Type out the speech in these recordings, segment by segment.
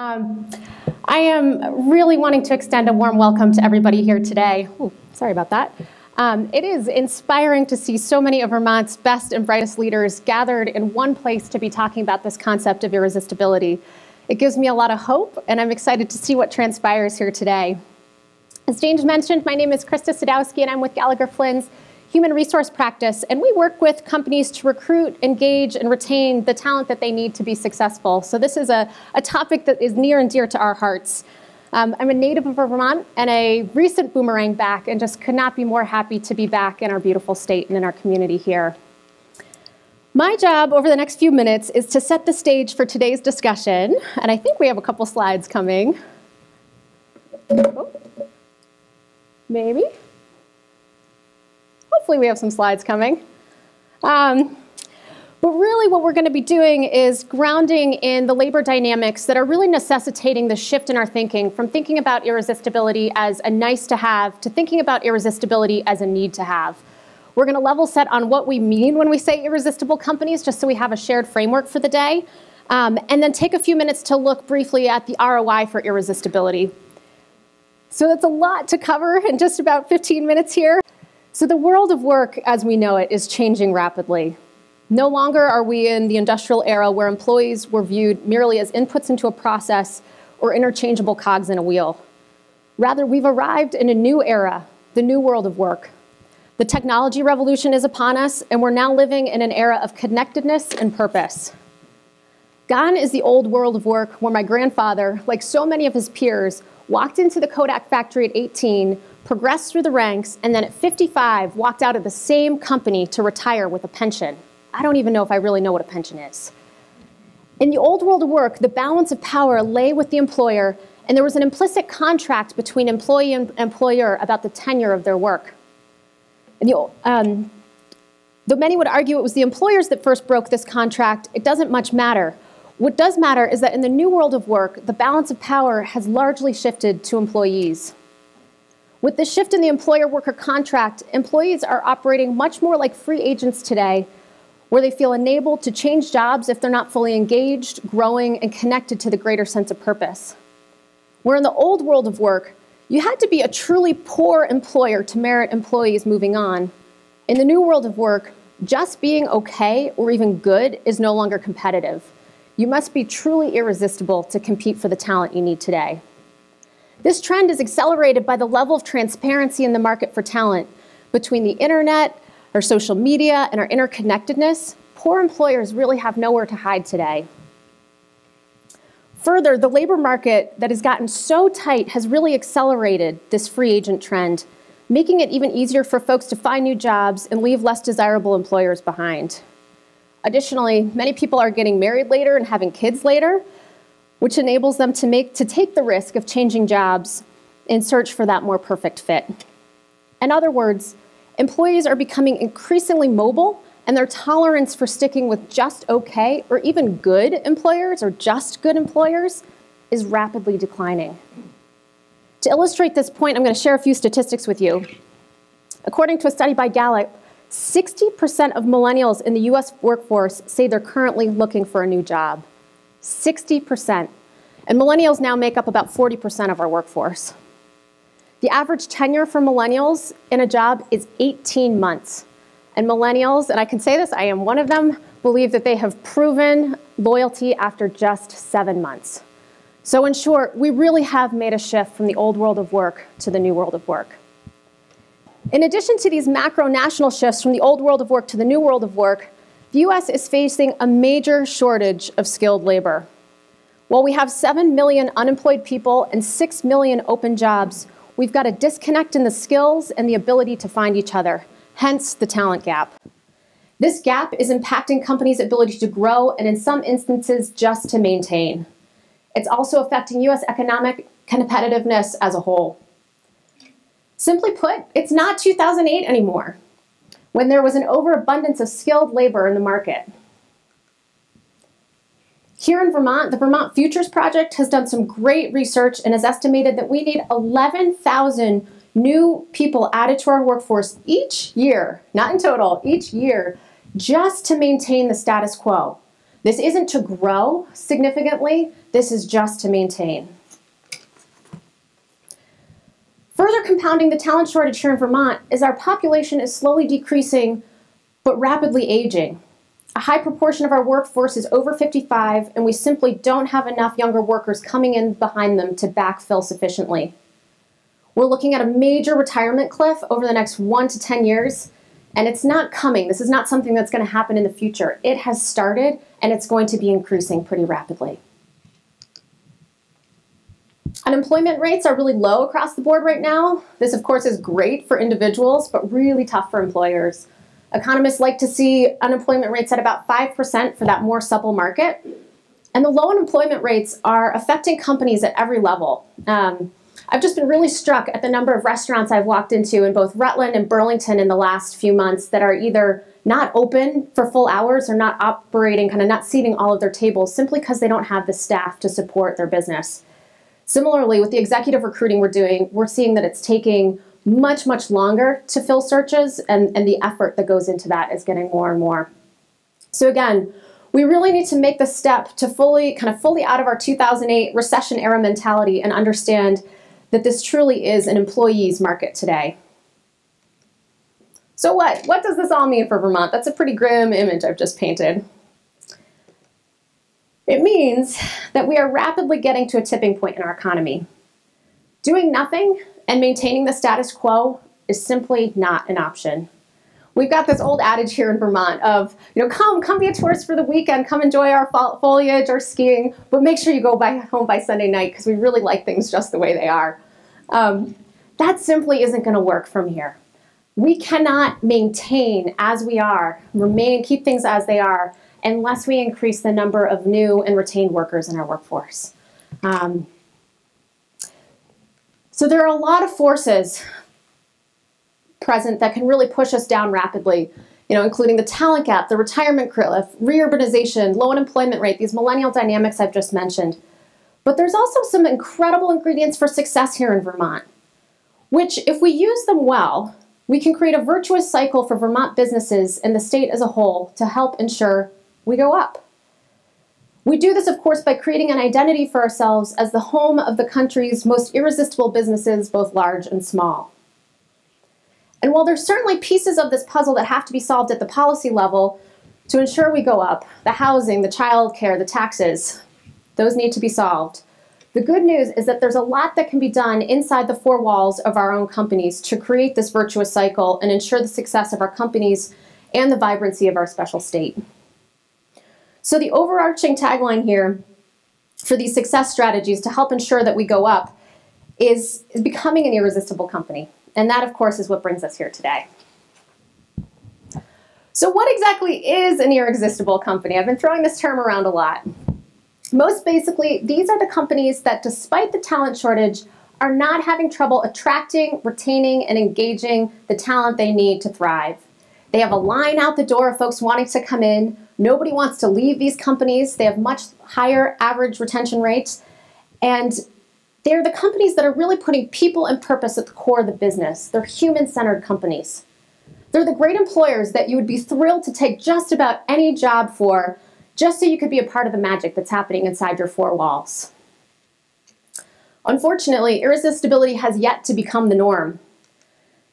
I am really wanting to extend a warm welcome to everybody here today. Ooh, sorry about that. It is inspiring to see so many of Vermont's best and brightest leaders gathered in one place to be talking about this concept of irresistibility. It gives me a lot of hope, and I'm excited to see what transpires here today. As James mentioned, my name is Krysta Sadowski, and I'm with Gallagher Flynn's Human Resource Practice, and we work with companies to recruit, engage, and retain the talent that they need to be successful. So this is a topic that is near and dear to our hearts. I'm a native of Vermont and a recent boomerang back, and just could not be more happy to be back in our beautiful state and in our community here. My job over the next few minutes is to set the stage for today's discussion, and I think we have a couple slides coming. Oh, maybe. Hopefully we have some slides coming. But really what we're going to be doing is grounding in the labor dynamics that are really necessitating the shift in our thinking from thinking about irresistibility as a nice to have to thinking about irresistibility as a need to have. We're going to level set on what we mean when we say irresistible companies, just so we have a shared framework for the day, and then take a few minutes to look briefly at the ROI for irresistibility. So that's a lot to cover in just about 15 minutes here. So the world of work as we know it is changing rapidly. No longer are we in the industrial era where employees were viewed merely as inputs into a process or interchangeable cogs in a wheel. Rather, we've arrived in a new era, the new world of work. The technology revolution is upon us, and we're now living in an era of connectedness and purpose. Gone is the old world of work where my grandfather, like so many of his peers, walked into the Kodak factory at 18, progressed through the ranks, and then at 55 walked out of the same company to retire with a pension. I don't even know if I really know what a pension is. In the old world of work, the balance of power lay with the employer, and there was an implicit contract between employee and employer about the tenure of their work. And though many would argue it was the employers that first broke this contract, it doesn't much matter. What does matter is that in the new world of work, the balance of power has largely shifted to employees. With the shift in the employer-worker contract, employees are operating much more like free agents today, where they feel enabled to change jobs if they're not fully engaged, growing, and connected to the greater sense of purpose. Where in the old world of work, you had to be a truly poor employer to merit employees moving on. In the new world of work, just being okay or even good is no longer competitive. You must be truly irresistible to compete for the talent you need today. This trend is accelerated by the level of transparency in the market for talent. Between the internet, our social media, and our interconnectedness, poor employers really have nowhere to hide today. Further, the labor market that has gotten so tight has really accelerated this free agent trend, making it even easier for folks to find new jobs and leave less desirable employers behind. Additionally, many people are getting married later and having kids later, which enables them to take the risk of changing jobs in search for that more perfect fit. In other words, employees are becoming increasingly mobile, and their tolerance for sticking with just okay or even good employers or just good employers is rapidly declining. To illustrate this point, I'm going to share a few statistics with you. According to a study by Gallagher, 60% of millennials in the US workforce say they're currently looking for a new job. 60%. And millennials now make up about 40% of our workforce. The average tenure for millennials in a job is 18 months. And millennials, and I can say this, I am one of them, believe that they have proven loyalty after just 7 months. So in short, we really have made a shift from the old world of work to the new world of work. In addition to these macro national shifts from the old world of work to the new world of work, the US is facing a major shortage of skilled labor. While we have 7 million unemployed people and 6 million open jobs, we've got a disconnect in the skills and the ability to find each other, hence the talent gap. This gap is impacting companies' ability to grow and in some instances just to maintain. It's also affecting US economic competitiveness as a whole. Simply put, it's not 2008 anymore, when there was an overabundance of skilled labor in the market. Here in Vermont, the Vermont Futures Project has done some great research and has estimated that we need 11,000 new people added to our workforce each year, not in total, each year, just to maintain the status quo. This isn't to grow significantly. this is just to maintain. Further compounding the talent shortage here in Vermont is our population is slowly decreasing, but rapidly aging. A high proportion of our workforce is over 55, and we simply don't have enough younger workers coming in behind them to backfill sufficiently. We're looking at a major retirement cliff over the next 1 to 10 years, and it's not coming. This is not something that's going to happen in the future. It has started, and it's going to be increasing pretty rapidly. Unemployment rates are really low across the board right now. This, of course, is great for individuals, but really tough for employers. Economists like to see unemployment rates at about 5% for that more supple market. And the low unemployment rates are affecting companies at every level. I've just been really struck at the number of restaurants I've walked into in both Rutland and Burlington in the last few months that are either not open for full hours or not operating, kind of not seating all of their tables simply because they don't have the staff to support their business. Similarly, with the executive recruiting we're doing, we're seeing that it's taking much, much longer to fill searches, and the effort that goes into that is getting more and more. So again, we really need to make the step to fully out of our 2008 recession era mentality and understand that this truly is an employee's market today. So what does this all mean for Vermont? That's a pretty grim image I've just painted. It means that we are rapidly getting to a tipping point in our economy. Doing nothing and maintaining the status quo is simply not an option. We've got this old adage here in Vermont of, come be a tourist for the weekend, come enjoy our foliage or skiing, but make sure you go home by Sunday night because we really like things just the way they are. That simply isn't going to work from here. We cannot maintain as we are, keep things as they are, unless we increase the number of new and retained workers in our workforce. So there are a lot of forces present that can really push us down rapidly, including the talent gap, the retirement cliff, reurbanization, low unemployment rate, these millennial dynamics I've just mentioned. But there's also some incredible ingredients for success here in Vermont, which if we use them well, we can create a virtuous cycle for Vermont businesses and the state as a whole to help ensure we go up. We do this, of course, by creating an identity for ourselves as the home of the country's most irresistible businesses, both large and small. And while there's certainly pieces of this puzzle that have to be solved at the policy level to ensure we go up, the housing, the childcare, the taxes, those need to be solved. The good news is that there's a lot that can be done inside the four walls of our own companies to create this virtuous cycle and ensure the success of our companies and the vibrancy of our special state. So the overarching tagline here for these success strategies to help ensure that we go up is becoming an irresistible company. And that, of course, is what brings us here today. So what exactly is an irresistible company? I've been throwing this term around a lot. Most basically, these are the companies that, despite the talent shortage, are not having trouble attracting, retaining, and engaging the talent they need to thrive. They have a line out the door of folks wanting to come in. Nobody wants to leave these companies. They have much higher average retention rates. And they're the companies that are really putting people and purpose at the core of the business. They're human-centered companies. They're the great employers that you would be thrilled to take just about any job for, just so you could be a part of the magic that's happening inside your four walls. Unfortunately, irresistibility has yet to become the norm.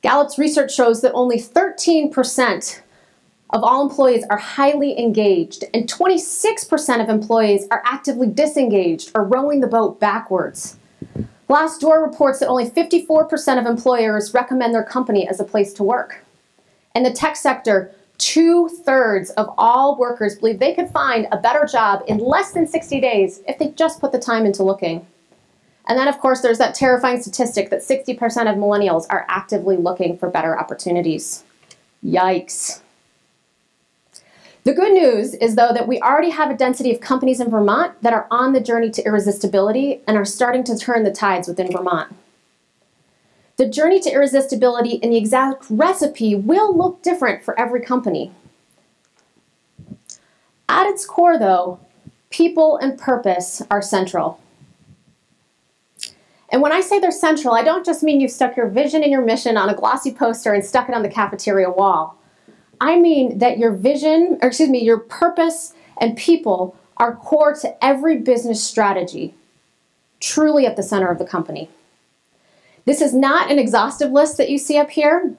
Gallup's research shows that only 13% of all employees are highly engaged, and 26% of employees are actively disengaged or rowing the boat backwards. Glassdoor reports that only 54% of employers recommend their company as a place to work. In the tech sector, 2/3 of all workers believe they could find a better job in less than 60 days if they just put the time into looking. And then, of course, there's that terrifying statistic that 60% of millennials are actively looking for better opportunities. Yikes. The good news is, though, that we already have a density of companies in Vermont that are on the journey to irresistibility and are starting to turn the tides within Vermont. The journey to irresistibility and the exact recipe will look different for every company. At its core, though, people and purpose are central. And when I say they're central, I don't just mean you've stuck your vision and your mission on a glossy poster and stuck it on the cafeteria wall. I mean that your vision, or excuse me, your purpose and people are core to every business strategy, truly at the center of the company. This is not an exhaustive list that you see up here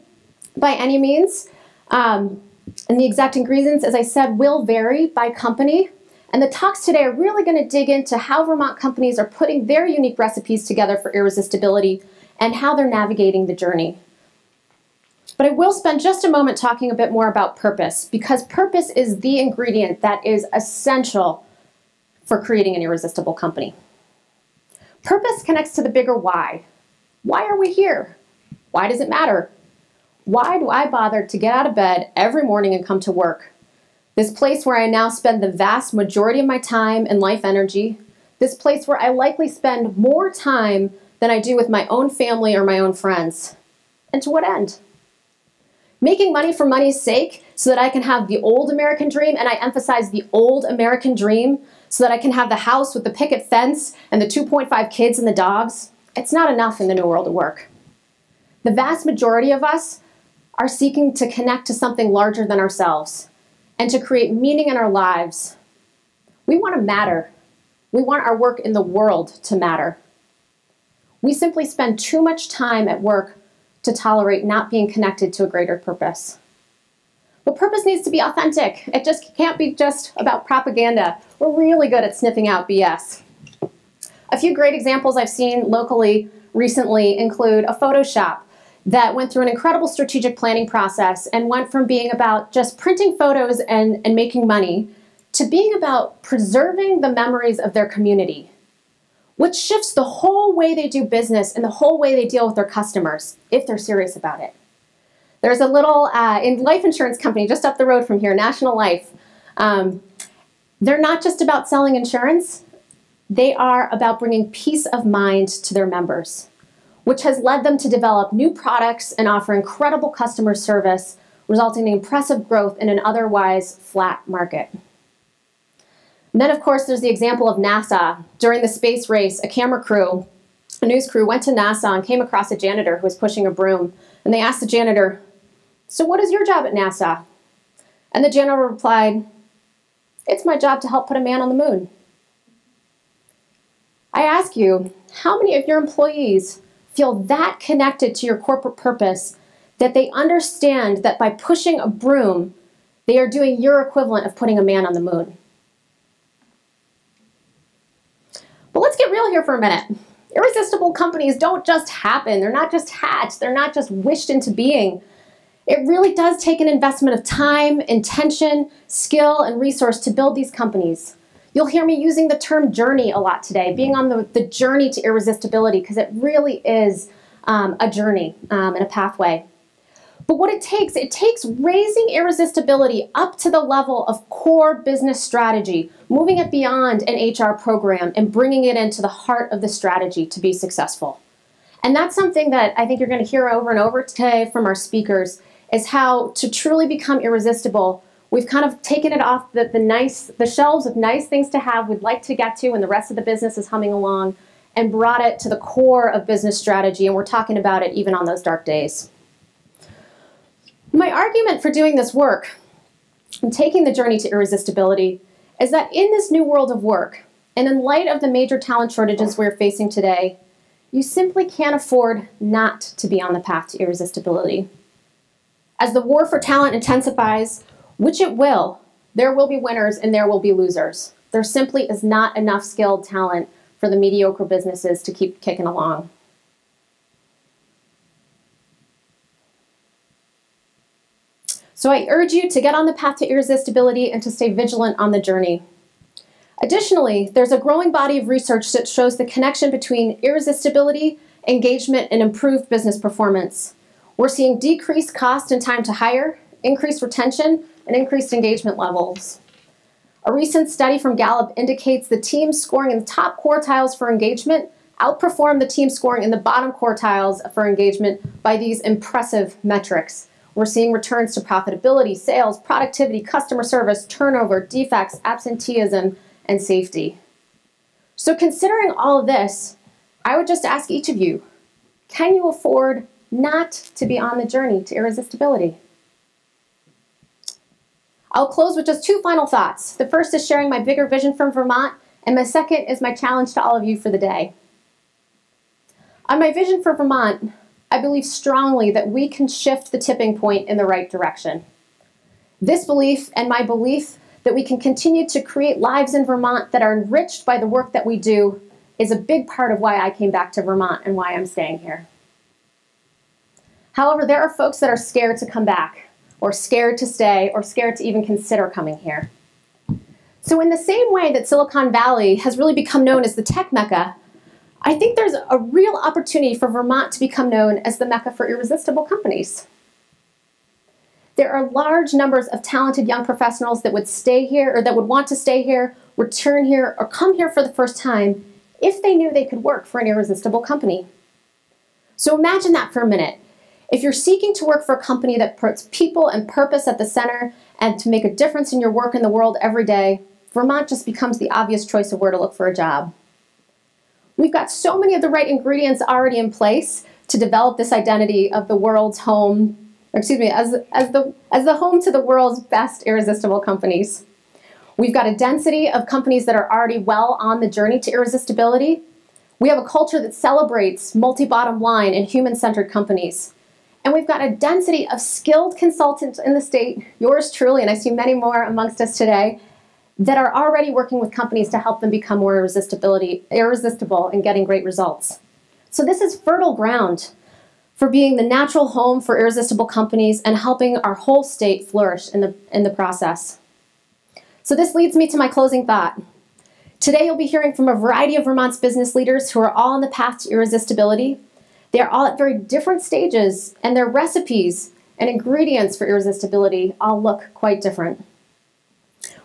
by any means. And the exact ingredients, as I said, will vary by company. And the talks today are really going to dig into how Vermont companies are putting their unique recipes together for irresistibility and how they're navigating the journey. But I will spend just a moment talking a bit more about purpose, because purpose is the ingredient that is essential for creating an irresistible company. Purpose connects to the bigger why. Why are we here? Why does it matter? Why do I bother to get out of bed every morning and come to work? This place where I now spend the vast majority of my time and life energy. This place where I likely spend more time than I do with my own family or my own friends. And to what end? Making money for money's sake so that I can have the old American dream, and I emphasize the old American dream, so that I can have the house with the picket fence and the 2.5 kids and the dogs. It's not enough in the new world of work. The vast majority of us are seeking to connect to something larger than ourselves and to create meaning in our lives. We want to matter. We want our work in the world to matter. We simply spend too much time at work to tolerate not being connected to a greater purpose. But purpose needs to be authentic. It just can't be just about propaganda. We're really good at sniffing out BS. A few great examples I've seen locally recently include a photo shop that went through an incredible strategic planning process and went from being about just printing photos and making money to being about preserving the memories of their community, which shifts the whole way they do business and the whole way they deal with their customers, if they're serious about it. There's a little life insurance company just up the road from here, National Life. They're not just about selling insurance. They are about bringing peace of mind to their members, which has led them to develop new products and offer incredible customer service, resulting in impressive growth in an otherwise flat market. And then, of course, there's the example of NASA. During the space race, a news crew went to NASA and came across a janitor who was pushing a broom. And they asked the janitor, "So what is your job at NASA?" And the janitor replied, "It's my job to help put a man on the moon." I ask you, how many of your employees feel that connected to your corporate purpose that they understand that by pushing a broom, they are doing your equivalent of putting a man on the moon? But let's get real here for a minute. Irresistible companies don't just happen. They're not just hatched. They're not just wished into being. It really does take an investment of time, intention, skill, and resource to build these companies. You'll hear me using the term journey a lot today, being on the journey to irresistibility, because it really is a journey and a pathway. But what it takes raising irresistibility up to the level of core business strategy, moving it beyond an HR program and bringing it into the heart of the strategy to be successful. And that's something that I think you're going to hear over and over today from our speakers, is how to truly become irresistible. We've kind of taken it off the shelves of nice things to have we'd like to get to when the rest of the business is humming along, and brought it to the core of business strategy, and we're talking about it even on those dark days. My argument for doing this work and taking the journey to irresistibility is that in this new world of work, and in light of the major talent shortages we're facing today, you simply can't afford not to be on the path to irresistibility. As the war for talent intensifies, which it will, there will be winners and there will be losers. There simply is not enough skilled talent for the mediocre businesses to keep kicking along. So I urge you to get on the path to irresistibility and to stay vigilant on the journey. Additionally, there's a growing body of research that shows the connection between irresistibility, engagement, and improved business performance. We're seeing decreased cost and time to hire, increased retention, and increased engagement levels. A recent study from Gallup indicates the teams scoring in the top quartiles for engagement outperform the teams scoring in the bottom quartiles for engagement by these impressive metrics. We're seeing returns to profitability, sales, productivity, customer service, turnover, defects, absenteeism, and safety. So considering all of this, I would just ask each of you, can you afford not to be on the journey to irresistibility? I'll close with just two final thoughts. The first is sharing my bigger vision from Vermont, and my second is my challenge to all of you for the day. On my vision for Vermont, I believe strongly that we can shift the tipping point in the right direction. This belief and my belief that we can continue to create lives in Vermont that are enriched by the work that we do is a big part of why I came back to Vermont and why I'm staying here. However, there are folks that are scared to come back, or scared to stay, or scared to even consider coming here. So in the same way that Silicon Valley has really become known as the tech mecca, I think there's a real opportunity for Vermont to become known as the mecca for irresistible companies. There are large numbers of talented young professionals that would stay here, or that would want to stay here, return here, or come here for the first time if they knew they could work for an irresistible company. So imagine that for a minute. If you're seeking to work for a company that puts people and purpose at the center and to make a difference in your work in the world every day, Vermont just becomes the obvious choice of where to look for a job. We've got so many of the right ingredients already in place to develop this identity of the world's home, or excuse me, as the home to the world's best irresistible companies. We've got a density of companies that are already well on the journey to irresistibility. We have a culture that celebrates multi-bottom line and human-centered companies. And we've got a density of skilled consultants in the state, yours truly, and I see many more amongst us today, that are already working with companies to help them become more irresistible and getting great results. So this is fertile ground for being the natural home for irresistible companies and helping our whole state flourish in the process. So this leads me to my closing thought. Today you'll be hearing from a variety of Vermont's business leaders who are all on the path to irresistibility. They are all at very different stages, and their recipes and ingredients for irresistibility all look quite different.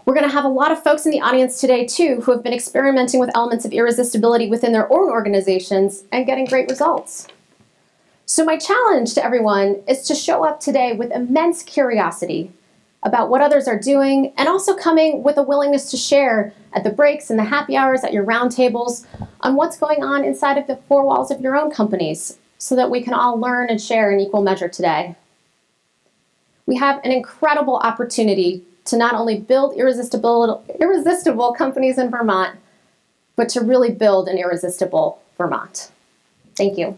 We're going to have a lot of folks in the audience today, too, who have been experimenting with elements of irresistibility within their own organizations and getting great results. So my challenge to everyone is to show up today with immense curiosity about what others are doing, and also coming with a willingness to share at the breaks and the happy hours at your round tables on what's going on inside of the four walls of your own companies, so that we can all learn and share in equal measure today. We have an incredible opportunity to not only build irresistible companies in Vermont, but to really build an irresistible Vermont. Thank you.